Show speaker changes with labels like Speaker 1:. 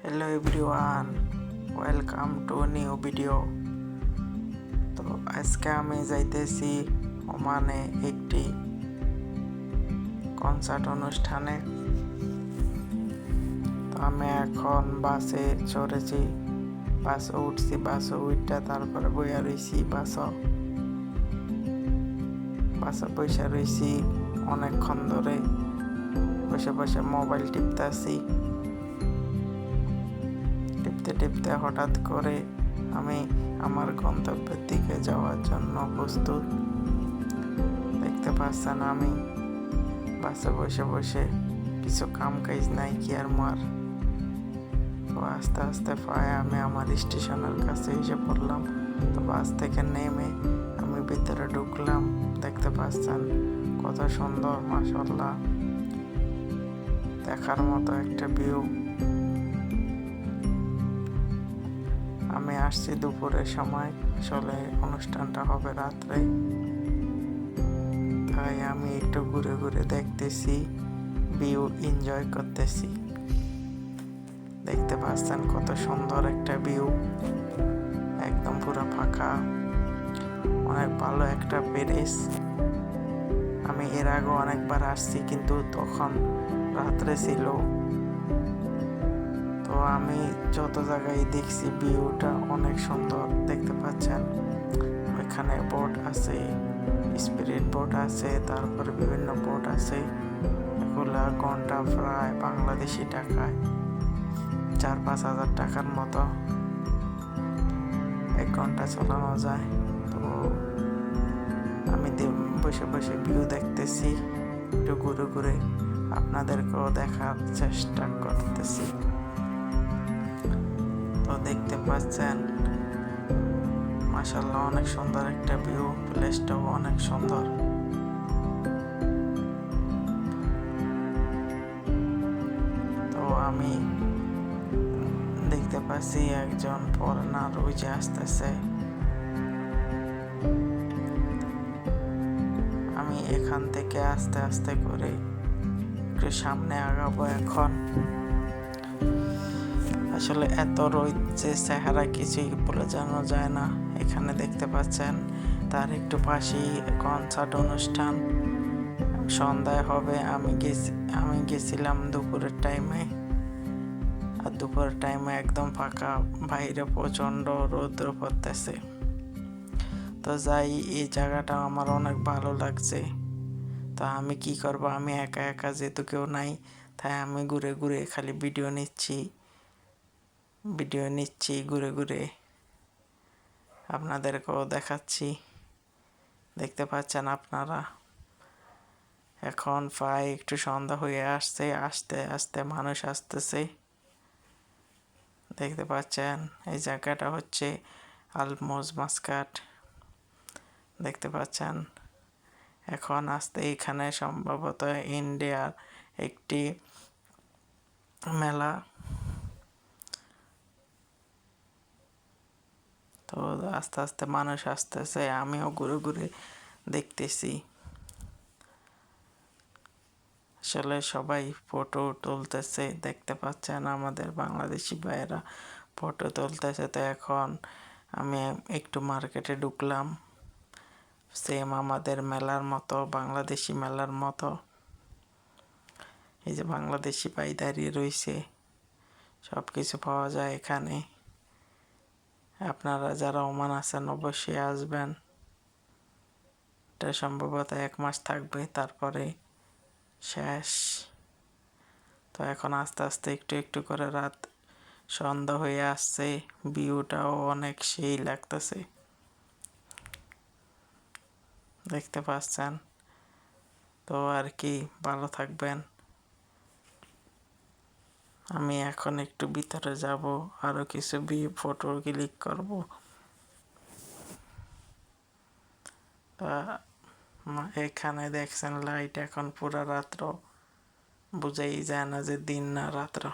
Speaker 1: Hello everyone, welcome to new video. তো আজকে আমি যাইতেছি ওমানে একটি কনসার্ট অনুষ্ঠানে। তো আমি এখন বাসে চড়েছি, বাসে উঠছি, বাসে উঠটা তারপরে বইয়া রয়েছি। বাসে বসে রয়েছি অনেকক্ষণ ধরে, বসে বসে মোবাইল টিপতেছি। টিপতে হঠাৎ করে আমি আমার গন্তব্যের দিকে যাওয়ার জন্য প্রস্তুত। দেখতে পাচ্ছেন আমি বাসে বসে বসে কিছু কাম কাজ নাই কি আর মার। তো আস্তে আস্তে প্রায় আমি আমার স্টেশনের কাছে এসে পড়লাম। তো বাস থেকে নেমে আমি ভিতরে ঢুকলাম। দেখতে পাচ্ছেন কত সুন্দর, মাশাআল্লাহ, দেখার মতো একটা ভিউ। আমি আসছি দুপুরের সময়, আসলে অনুষ্ঠানটা হবে রাত্রে, তাই আমি একটু ঘুরে ঘুরে দেখতেছি, ভিউ এনজয় করতেছি। দেখতে পাচ্ছেন কত সুন্দর একটা ভিউ, একদম পুরো ফাঁকা, অনেক ভালো একটা প্যারিস। আমি এর আগে অনেকবার আসছি, কিন্তু তখন রাত্রে ছিল। তো আমি যত জায়গায় দেখছি ভিউটা অনেক সুন্দর। দেখতে পাচ্ছেন ওইখানে বোট আছে, স্পিরিট বোট আছে, তারপরে বিভিন্ন বোট আছে। এগুলা ঘন্টা প্রায় বাংলাদেশি টাকায় 4-5 হাজার টাকার মতো 1 ঘন্টা চালানো যায়। তো আমি বসে বসে ভিউ দেখতেছি, একটু ঘুরে ঘুরে আপনাদেরকেও দেখার চেষ্টা করতেছি। তো দেখতে পাচ্ছেন মাশাআল্লাহ অনেক সুন্দর একটা ভিউ, প্লেসটাও অনেক সুন্দর। তো আমি দেখতে পাচ্ছি একজন ফরেনার ওই যে আসতেছে। আমি এখান থেকে আস্তে আস্তে করে একটু সামনে আগাবো এখন। আসলে এত রোদ যে চেহারা কিছুই বলে জানা যায় না। এখানে দেখতে পাচ্ছেন তার একটু পাশেই কনসার্ট অনুষ্ঠান, সন্ধ্যায় হবে। আমি গেছিলাম দুপুরের টাইমে, আর দুপুরের টাইমে একদম ফাঁকা, বাইরে প্রচণ্ড রৌদ্র পড়তেছে। তো যাই, এই জায়গাটা আমার অনেক ভালো লাগছে। তো আমি কি করব, আমি একা একা, যেহেতু কেউ নাই, তাই আমি ঘুরে ঘুরে খালি ভিডিও নিচ্ছি ঘুরে ঘুরে, আপনাদেরকেও দেখাচ্ছি। দেখতে পাচ্ছেন আপনারা এখন প্রায় একটু সন্ধ্যা হয়ে আসছে, আস্তে আস্তে মানুষ আসতেছে। দেখতে পাচ্ছেন এই জায়গাটা হচ্ছে আলমোজ মাস্কাট। দেখতে পাচ্ছেন এখন আসতে এখানে সম্ভবত ইন্ডিয়ার একটি মেলা। তো আস্তে আস্তে মানুষ আসতেছে, আমিও ঘুরে ঘুরে দেখতেছি। আসলে সবাই ফটো তুলতেছে, দেখতে পাচ্ছেন আমাদের বাংলাদেশি ভাইয়েরা ফটো তুলতেছে। তো এখন আমি একটু মার্কেটে ঢুকলাম, সেম আমাদের মেলার মতো, বাংলাদেশি মেলার মতো। এই যে বাংলাদেশি ভাই দাঁড়িয়ে রয়েছে, সব কিছু পাওয়া যায় এখানে। আপনারা যারা ওমান আছেন অবশ্যই আসবেন। এটা সম্ভবত 1 মাস থাকবে, তারপরে শেষ। তো এখন আস্তে আস্তে একটু একটু করে রাত সন্ধ্যা হয়ে আসছে, ভিউটাও অনেক সেই লাগতেছে। দেখতে পাচ্ছেন। তো আর কি, ভালো থাকবেন। আমি এখন একটু ভিতরে যাব, আরো কিছু ফটো ক্লিক করব। এখানে দেখছেন লাইট, এখন পুরা রাত্র, বুঝাই যায় না যে দিন না রাত্র।